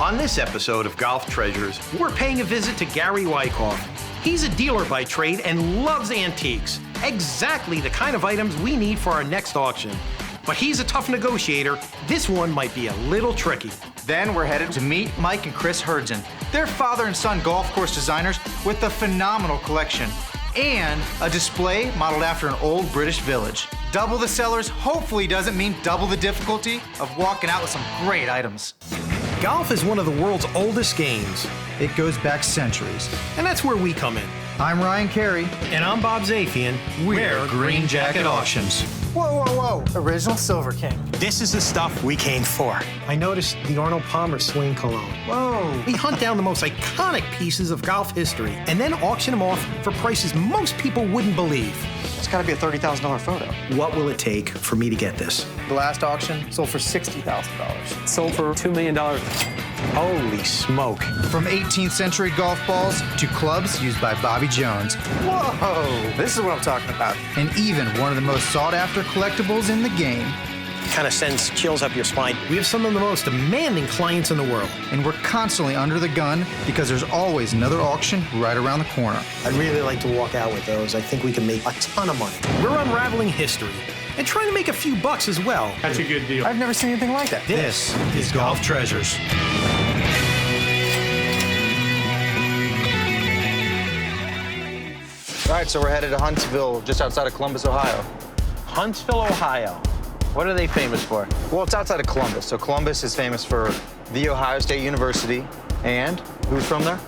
On this episode of Golf Treasures, we're paying a visit to Gary Wycoff. He's a dealer by trade and loves antiques. Exactly the kind of items we need for our next auction. But he's a tough negotiator. This one might be a little tricky. Then we're headed to meet Mike and Chris Hurdzan. They're father and son golf course designers with a phenomenal collection and a display modeled after an old British village. Double the sellers hopefully doesn't mean double the difficulty of walking out with some great items. Golf is one of the world's oldest games. It goes back centuries. And that's where we come in. I'm Ryan Carey. And I'm Bob Zafian. We're Green Jacket Auctions. Whoa, whoa, whoa. Original Silver King. This is the stuff we came for. I noticed the Arnold Palmer swing cologne. Whoa. We hunt down the most iconic pieces of golf history and then auction them off for prices most people wouldn't believe. It's gotta be a $30,000 photo. What will it take for me to get this? The last auction sold for $60,000. Sold for $2 million. Holy smoke. From 18th century golf balls to clubs used by Bobby Jones. Whoa. This is what I'm talking about. And even one of the most sought after collectibles in the game. Kind of sends chills up your spine. We have some of the most demanding clients in the world. And we're constantly under the gun because there's always another auction right around the corner. I'd really like to walk out with those. I think we can make a ton of money. We're unraveling history and trying to make a few bucks as well. That's a good deal. I've never seen anything like that. This is Golf Treasures. All right, so we're headed to Huntsville, just outside of Columbus, Ohio. Huntsville, Ohio. What are they famous for? Well, it's outside of Columbus. So Columbus is famous for the Ohio State University. And who's from there?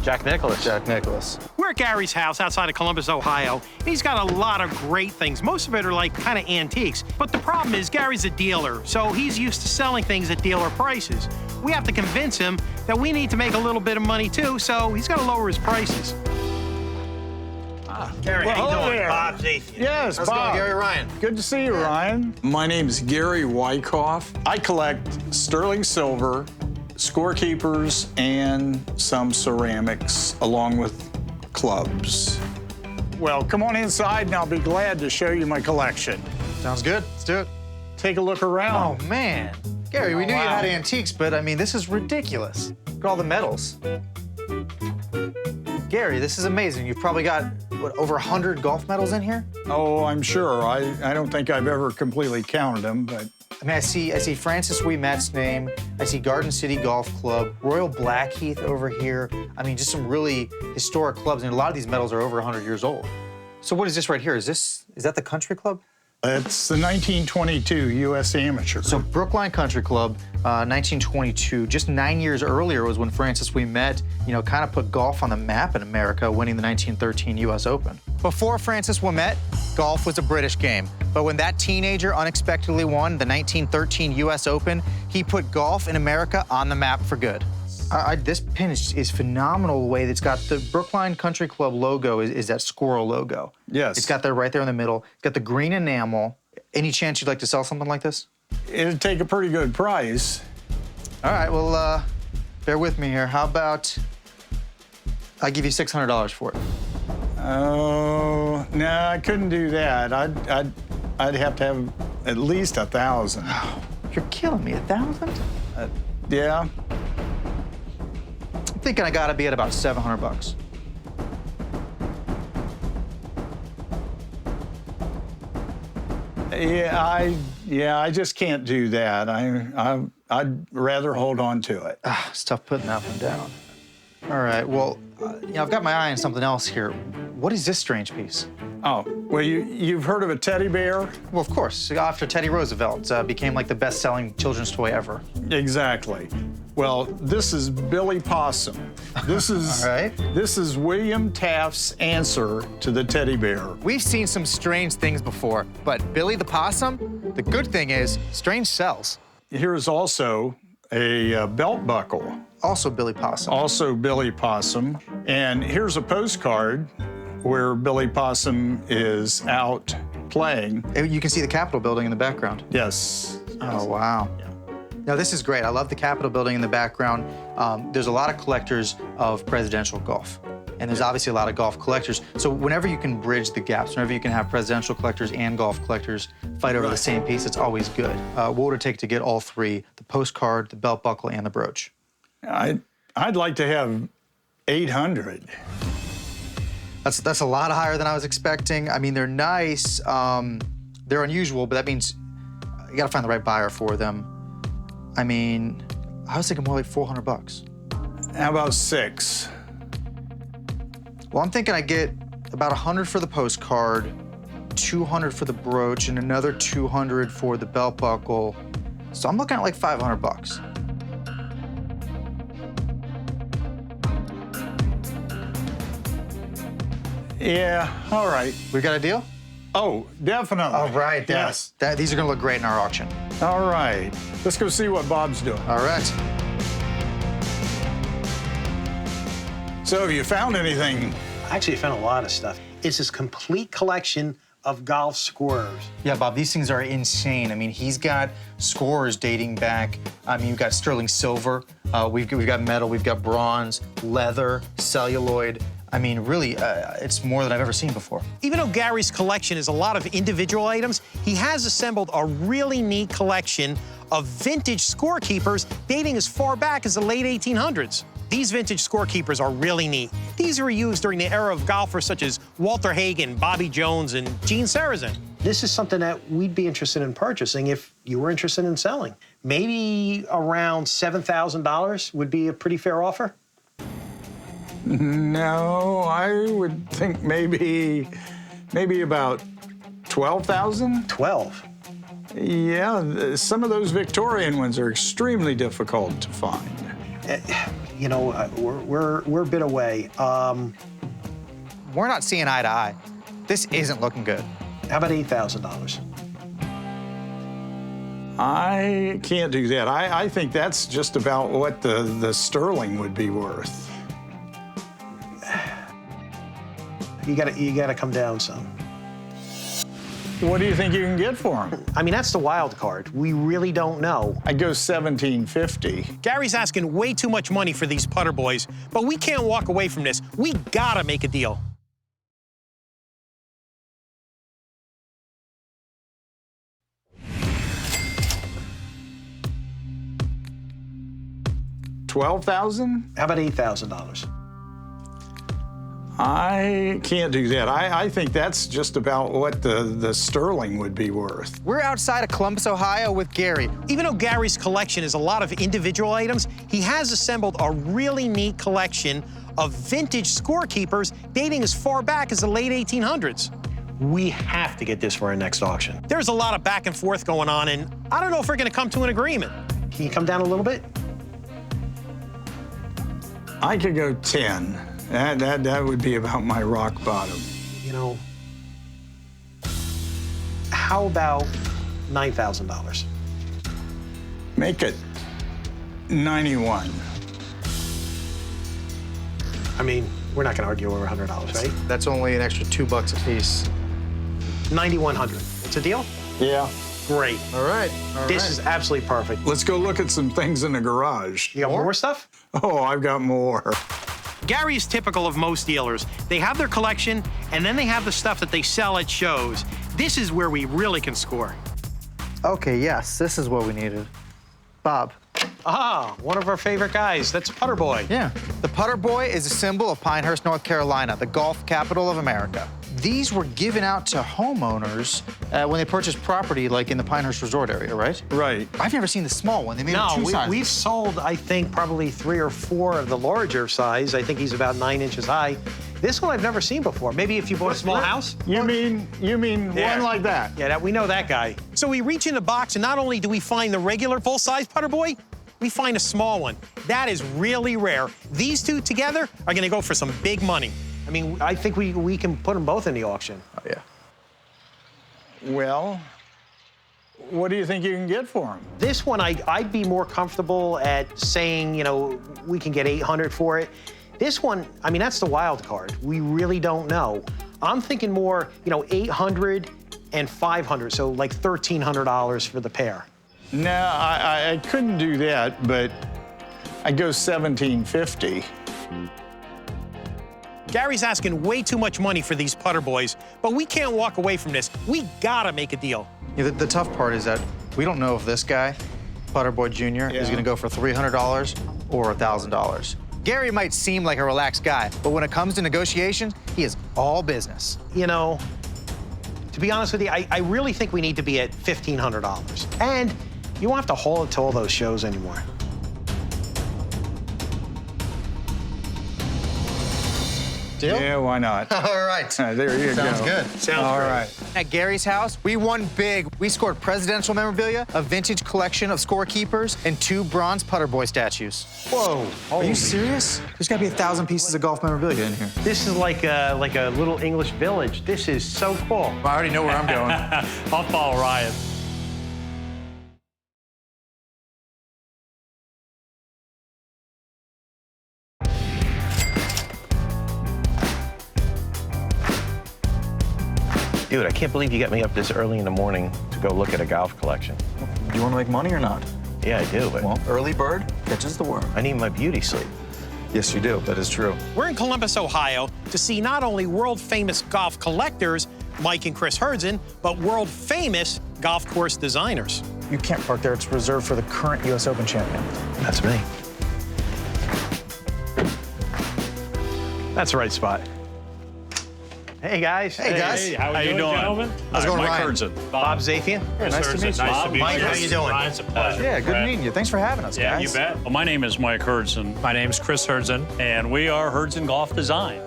Jack Nicklaus. Jack Nicklaus. We're at Gary's house outside of Columbus, Ohio. He's got a lot of great things. Most of it are like kind of antiques. But the problem is Gary's a dealer, so he's used to selling things at dealer prices. We have to convince him that we need to make a little bit of money too, so he's got to lower his prices. Gary, Well, how you hello doing? there. Bob Zafian. Yes, How's it Bob. going, Gary Ryan? Good to see you, Ryan. My name's Gary Wycoff. I collect sterling silver, scorekeepers, and some ceramics, along with clubs. Well, come on inside, and I'll be glad to show you my collection. Sounds good. Let's do it. Take a look around. Oh, man. Gary, we knew you wow. had antiques, but I mean, this is ridiculous. Look at all the medals. Gary, this is amazing. You've probably got, what, over 100 golf medals in here? Oh, I'm sure. I don't think I've ever completely counted them, but I mean, I see Francis Ouimet's name. I see Garden City Golf Club, Royal Blackheath over here. I mean, just some really historic clubs, and a lot of these medals are over 100 years old. So what is this right here? Is that the Country Club? it's the 1922 U.S. Amateur. So Brookline Country Club, 1922, just 9 years earlier was when Francis Ouimet, kind of put golf on the map in America, winning the 1913 U.S. Open. Before Francis Ouimet, golf was a British game. But when that teenager unexpectedly won the 1913 U.S. Open, he put golf in America on the map for good. This pin is phenomenal the way it's got the Brookline Country Club logo is that squirrel logo. Yes. It's got that right there in the middle. It's got the green enamel. Any chance you'd like to sell something like this? It'd take a pretty good price. All right, well, bear with me here. How about I give you $600 for it? Oh, no, I couldn't do that. I'd have to have at least 1,000. You're killing me. 1,000? Yeah. I'm thinking I gotta be at about $700. I just can't do that. I'd rather hold on to it. It's tough putting that one down. All right, well, I've got my eye on something else here. What is this strange piece? Oh, well, you've heard of a teddy bear? Well, of course. After Teddy Roosevelt became like the best-selling children's toy ever. Exactly. Well, this is Billy Possum. This is All right. This is William Taft's answer to the teddy bear. We've seen some strange things before, but Billy the Possum, the good thing is, strange sells. Here's also a belt buckle. Also Billy Possum. Also Billy Possum. And here's a postcard where Billy Possum is out playing. You can see the Capitol building in the background. Yes. Oh, wow. Yeah. Now, this is great. I love the Capitol building in the background. There's a lot of collectors of presidential golf. And there's obviously a lot of golf collectors. So whenever you can bridge the gaps, whenever you can have presidential collectors and golf collectors fight over the same piece, it's always good. What would it take to get all three, the postcard, the belt buckle, and the brooch? I'd like to have 800. That's a lot higher than I was expecting. I mean, they're nice. They're unusual, but that means you gotta find the right buyer for them. I mean, I was thinking more like 400 bucks. How about 6? Well, I'm thinking I get about 100 for the postcard, 200 for the brooch, and another 200 for the belt buckle. So I'm looking at like 500 bucks. Yeah, all right. We got a deal? Oh, definitely. All right, yes. These are gonna look great in our auction. All right. Let's go see what Bob's doing. All right. So have you found anything? Actually, I found a lot of stuff. It's his complete collection of golf scorers. Yeah, Bob, these things are insane. I mean, he's got scorers dating back. I mean, you've got sterling silver, we've got metal, we've got bronze, leather, celluloid. I mean, really, it's more than I've ever seen before. Even though Gary's collection is a lot of individual items, he has assembled a really neat collection of vintage scorekeepers dating as far back as the late 1800s. These vintage scorekeepers are really neat. These were used during the era of golfers such as Walter Hagen, Bobby Jones, and Gene Sarazen. This is something that we'd be interested in purchasing if you were interested in selling. Maybe around $7,000 would be a pretty fair offer. No, I would think maybe about 12,000. 12. Yeah, some of those Victorian ones are extremely difficult to find. You know, we're a bit away. We're not seeing eye to eye. This isn't looking good. How about $8,000? I can't do that. I think that's just about what the sterling would be worth. You gotta come down some. What do you think you can get for him? I mean, that's the wild card. We really don't know. I'd go 1750. Gary's asking way too much money for these putter boys, but we can't walk away from this. We gotta make a deal. $12,000? How about $8,000? I can't do that. I think that's just about what the sterling would be worth. We're outside of Columbus, Ohio with Gary. Even though Gary's collection is a lot of individual items, he has assembled a really neat collection of vintage scorekeepers dating as far back as the late 1800s. We have to get this for our next auction. There's a lot of back and forth going on, and I don't know if we're gonna come to an agreement. Can you come down a little bit? I could go 10. That would be about my rock bottom. You know, how about $9,000? Make it 91. I mean, we're not gonna argue over $100, right? That's only an extra $2 a piece. 9,100. It's a deal? Yeah. Great. All right. This is absolutely perfect. Let's go look at some things in the garage. You got more stuff? Oh, I've got more. Gary is typical of most dealers. They have their collection, and then they have the stuff that they sell at shows. This is where we really can score. Okay, yes, this is what we needed. Bob. Ah, one of our favorite guys. That's Putter Boy. Yeah. The Putter Boy is a symbol of Pinehurst, North Carolina, the golf capital of America. These were given out to homeowners when they purchased property, like in the Pinehurst Resort area, right? Right. I've never seen the small one. They made them two sizes. We've sold, I think, probably 3 or 4 of the larger size. I think he's about 9 inches high. This one I've never seen before. Maybe if you bought a small house? You mean one like that? Yeah, we know that guy. So we reach in the box, and not only do we find the regular full-size Putter Boy, we find a small one. That is really rare. These two together are gonna go for some big money. I mean, I think we can put them both in the auction. Oh, yeah. Well, what do you think you can get for them? This one, I'd be more comfortable at saying, you know, we can get 800 for it. This one, I mean, that's the wild card. We really don't know. I'm thinking more, you know, 800 and 500, so like $1,300 for the pair. No, I couldn't do that, but I'd go 1750. Gary's asking way too much money for these Putter Boys, but we can't walk away from this. We gotta make a deal. Yeah, the tough part is that we don't know if this guy, Putter Boy Jr., is gonna go for $300 or $1,000. Gary might seem like a relaxed guy, but when it comes to negotiations, he is all business. You know, to be honest with you, I really think we need to be at $1,500. And you won't have to haul it to all those shows anymore. Deal? Yeah, why not? All right. There you go. Sounds good. Sounds All great. right. At Gary's house, we won big. We scored presidential memorabilia, a vintage collection of Scorekeepers, and 2 bronze putter boy statues. Whoa. Are you serious? There's got to be 1,000 pieces of golf memorabilia in here. This is like a little English village. This is so cool. I already know where I'm going. I'll follow Ryan. Dude, I can't believe you got me up this early in the morning to go look at a golf collection. Do you want to make money or not? Yeah, I do, but Well, early bird catches the worm. I need my beauty sleep. Yes, you do. That is true. We're in Columbus, Ohio, to see not only world-famous golf collectors, Mike and Chris Hurdzan, but world-famous golf course designers. You can't park there. It's reserved for the current U.S. Open champion. That's me. That's the right spot. Hey, guys. Hey, guys. Hey, how you doing? gentlemen? How's it going, Mike Ryan? Hurdzan. Bob Zafian. Nice to meet you. Nice to meet Mike, you. how you doing? Ryan, it's a pleasure. Yeah, good meeting you. Thanks for having us, Yeah, guys. you bet. Well, my name is Mike Hurdzan. My name is Chris Hurdzan, and we are Hurdzan Golf Design.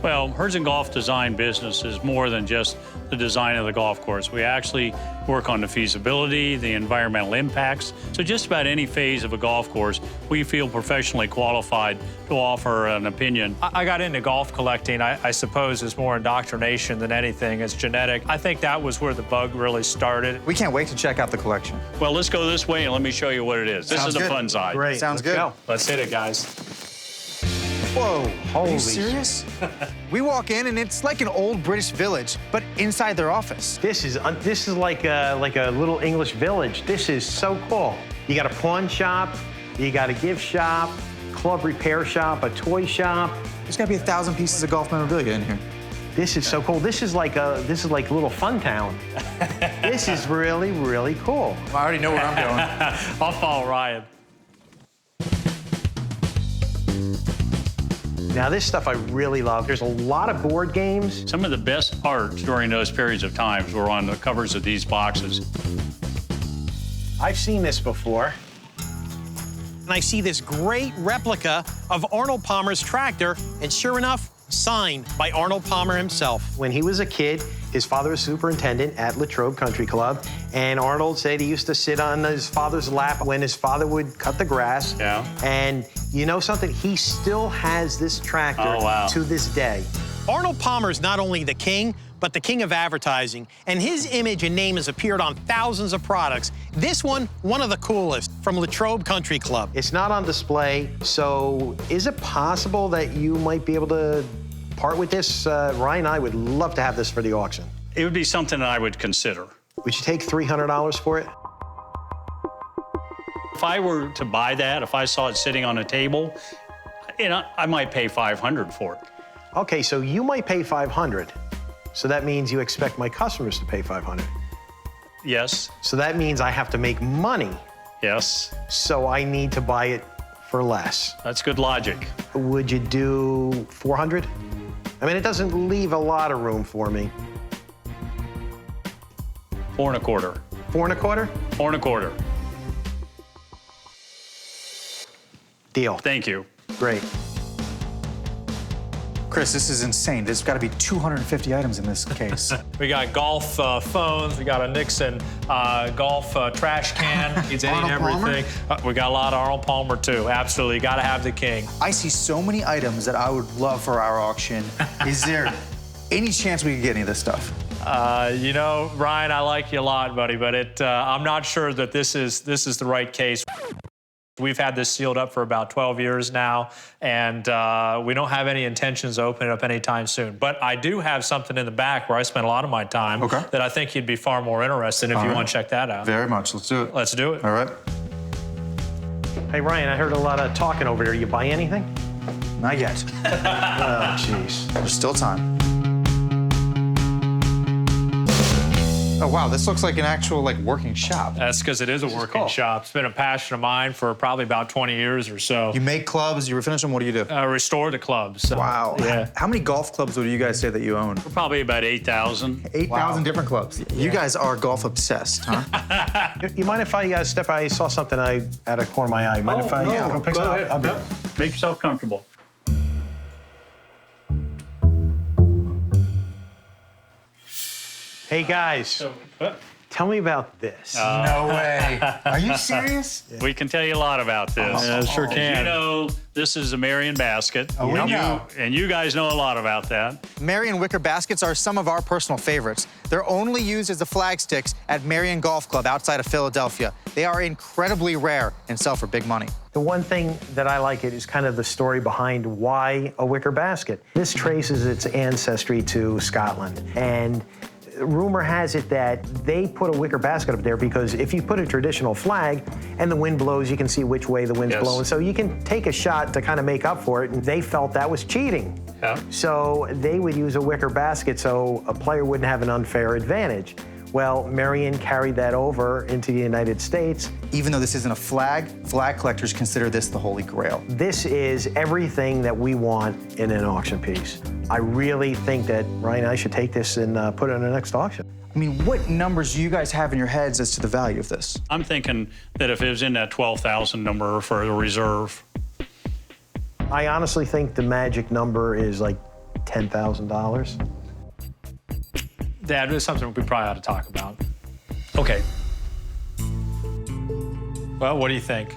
Well, Hurdzan Golf Design business is more than just the design of the golf course. We actually work on the feasibility, the environmental impacts. So just about any phase of a golf course, we feel professionally qualified to offer an opinion. I got into golf collecting, I suppose, is more indoctrination than anything. It's genetic. I think that was where the bug really started. We can't wait to check out the collection. Well, let's go this way and let me show you what it is. This Sounds is the good. fun side. Great. Sounds good. Go. Let's hit it, guys. Whoa. Holy Are you serious? We walk in and it's like an old British village, but inside their office. This is like a little English village. This is so cool. You got a pawn shop, you got a gift shop, club repair shop, a toy shop. There's got to be 1,000 pieces of golf memorabilia in here. This is so cool. This is like a little fun town. This is really, really cool. I already know where I'm going. I'll follow Ryan. Now this stuff I really love. There's a lot of board games. Some of the best art during those periods of times were on the covers of these boxes. I've seen this before. And I see this great replica of Arnold Palmer's tractor, and sure enough, signed by Arnold Palmer himself. When he was a kid, his father was superintendent at Latrobe Country Club, and Arnold said he used to sit on his father's lap when his father would cut the grass. Yeah. And you know something? He still has this tractor Oh, wow. to this day. Arnold Palmer is not only the king, but the king of advertising, and his image and name has appeared on thousands of products. This one of the coolest, from Latrobe Country Club. It's not on display, so is it possible that you might be able to part with this? Ryan and I would love to have this for the auction. It would be something that I would consider. Would you take $300 for it? If I were to buy that, if I saw it sitting on a table, you know, I might pay $500 for it. Okay, so you might pay $500. So that means you expect my customers to pay $500. Yes, So that means I have to make money, yes, so I need to buy it for less. that's good logic. Would you do 400? I mean, it doesn't leave a lot of room for me. 4 1/4. 4 1/4? 4 1/4. Deal. Thank you. Great. Chris, this is insane. There's got to be 250 items in this case. We got golf phones. We got a Nixon golf trash can. It's any and Arnold Palmer? everything. We got a lot of Arnold Palmer, too. Absolutely. Got to have the king. I see so many items that I would love for our auction. Is there any chance we could get any of this stuff? You know, Ryan, I like you a lot, buddy, but I'm not sure that this is the right case. We've had this sealed up for about 12 years now, and we don't have any intentions of opening it up anytime soon. But I do have something in the back where I spend a lot of my time that I think you'd be far more interested in if you want to check that out. Very much. Let's do it. Let's do it. All right. Hey, Ryan, I heard a lot of talking over there. You buy anything? Not yet. Oh, jeez. There's still time. Oh, wow, this looks like an actual, like, working shop. That's because it is a working shop. It's been a passion of mine for probably about 20 years or so. You make clubs, you refinish them, what do you do? Restore the clubs. So, Wow. Yeah. How many golf clubs would you guys say that you own? Probably about 8,000. 8,000 different clubs. You guys are golf obsessed, huh? You mind if I step out? I saw something out of the corner of my eye. Mind if I go pick something up? I'll be- Make yourself comfortable. Hey, guys. Tell me about this. No way. Are you serious? We can tell you a lot about this. Yeah, sure can. You know, this is a Marion Basket. Oh, we know. And you guys know a lot about that. Marion Wicker baskets are some of our personal favorites. They're only used as the flag sticks at Merion Golf Club outside of Philadelphia. They are incredibly rare and sell for big money. The one thing that I like it is kind of the story behind why a wicker basket. This traces its ancestry to Scotland. And rumor has it that they put a wicker basket up there because if you put a traditional flag and the wind blows, you can see which way the wind's blowing. So you can take a shot to kind of make up for it, and they felt that was cheating. Yeah. So they would use a wicker basket so a player wouldn't have an unfair advantage. Well, Merion carried that over into the United States. Even though this isn't a flag, flag collectors consider this the holy grail. This is everything that we want in an auction piece. I really think that, Ryan, I should take this and put it in the next auction. I mean, what numbers do you guys have in your heads as to the value of this? I'm thinking that if it was in that 12,000 number for the reserve. I honestly think the magic number is like $10,000. Dad, this is something we probably ought to talk about. Okay. Well, what do you think?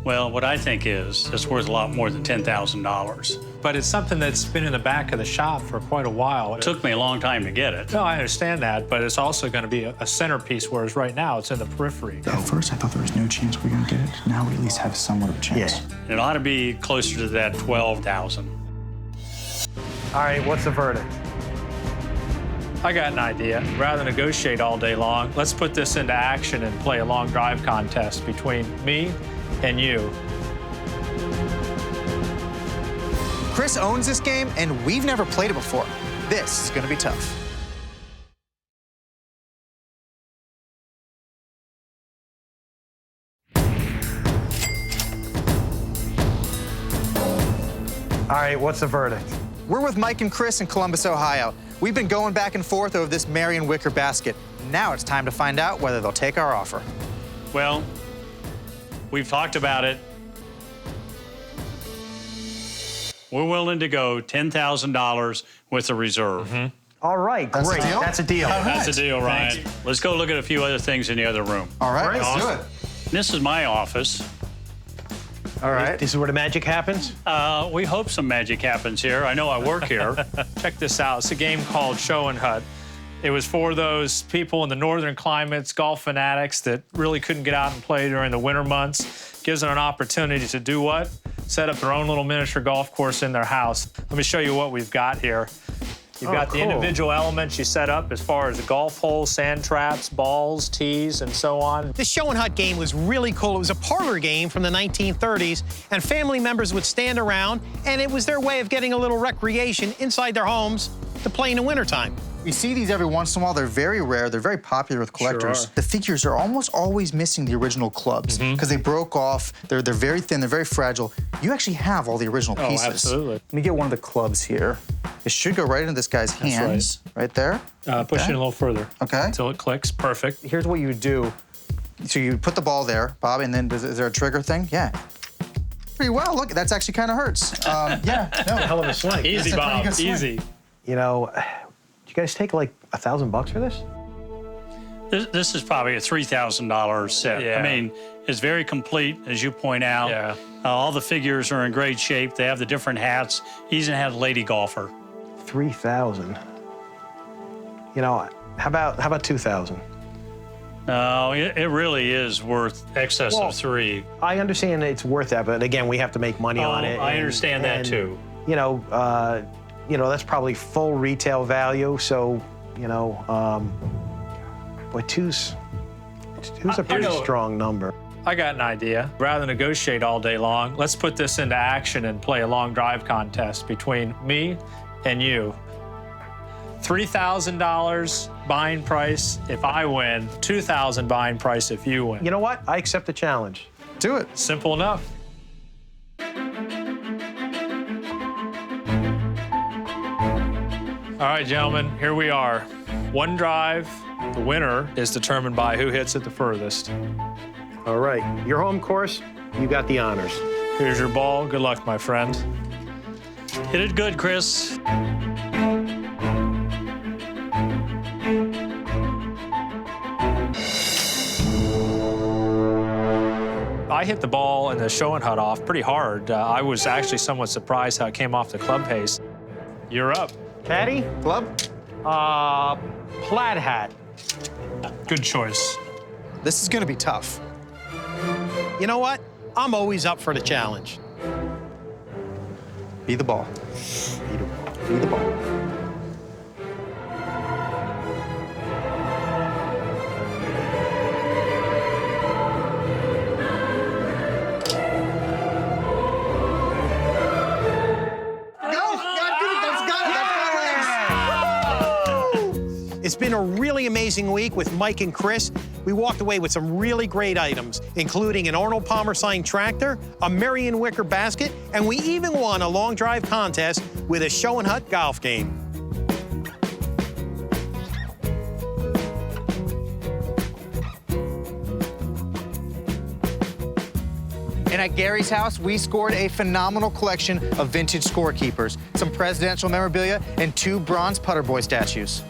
Well, what I think is it's worth a lot more than $10,000. But it's something that's been in the back of the shop for quite a while. It took me a long time to get it. No, I understand that, but it's also going to be a centerpiece, whereas right now it's in the periphery. At first, I thought there was no chance we were gonna get it. Now we at least have somewhat of a chance. Yeah. It ought to be closer to that 12,000. All right, what's the verdict? I got an idea. Rather than negotiate all day long, let's put this into action and play a long drive contest between me and you. Chris owns this game, and we've never played it before. This is gonna be tough. All right, what's the verdict? We're with Mike and Chris in Columbus, Ohio. We've been going back and forth over this Marion Wicker basket. Now it's time to find out whether they'll take our offer. Well, we've talked about it. We're willing to go $10,000 with a reserve. All right, That's a great. deal? That's a deal. That's a deal, Ryan. Let's go look at a few other things in the other room. All right, let's do it. This is my office. All right. This is where the magic happens? We hope some magic happens here. I know I work here. Check this out. It's a game called Schoenhut. It was for those people in the northern climates, golf fanatics that really couldn't get out and play during the winter months. Gives them an opportunity to do what? Set up their own little miniature golf course in their house. Let me show you what we've got here. You've got the individual elements you set up as far as the golf holes, sand traps, balls, tees, and so on. The Schoenhut game was really cool. It was a parlor game from the 1930s, and family members would stand around, and it was their way of getting a little recreation inside their homes to play in the wintertime. We see these every once in a while. They're very rare. They're very popular with collectors. Sure are. The figures are almost always missing the original clubs because they broke off. They're very thin. They're very fragile. You actually have all the original pieces. Oh, absolutely. Let me get one of the clubs here. It should go right into this guy's hands, right there. Push it a little further. Okay. Until it clicks. Perfect. Here's what you would do. So you put the ball there, Bob, and then is there a trigger thing? Yeah. Pretty well. Look, that's actually kind of hurts. Yeah. No. Hell of a swing. Easy, That's a pretty Bob. good swing. Easy. You know, do you guys take like $1,000 for this? This is probably a $3,000 set. Yeah. I mean, it's very complete, as you point out. Yeah. All the figures are in great shape. They have the different hats. He even has a lady golfer. 3,000. You know, how about 2,000? No, it really is worth excess Well, of $3,000. I understand it's worth that, but again, we have to make money on it. I understand that too. You know, that's probably full retail value. So, but two's a pretty strong number. I got an idea. Rather than negotiate all day long, let's put this into action and play a long drive contest between me and you. $3,000 buying price if I win, $2,000 buying price if you win. You know what? I accept the challenge. Do it. Simple enough. All right, gentlemen, here we are. One drive. The winner is determined by who hits it the furthest. All right, your home course, you got the honors. Here's your ball. Good luck, my friend. Hit it good, Chris. I hit the ball in the Schoenhut off pretty hard. I was actually somewhat surprised how it came off the club face. You're up. Caddy? Club? Plaid hat. Good choice. This is going to be tough. You know what? I'm always up for the challenge. Be the ball. Be the ball. It's been a really amazing week with Mike and Chris. We walked away with some really great items, including an Arnold Palmer signed tractor, a Marion Wicker basket, and we even won a long drive contest with a Schoenhut golf game. And at Gary's house, we scored a phenomenal collection of vintage scorekeepers, some presidential memorabilia, and 2 bronze putter boy statues.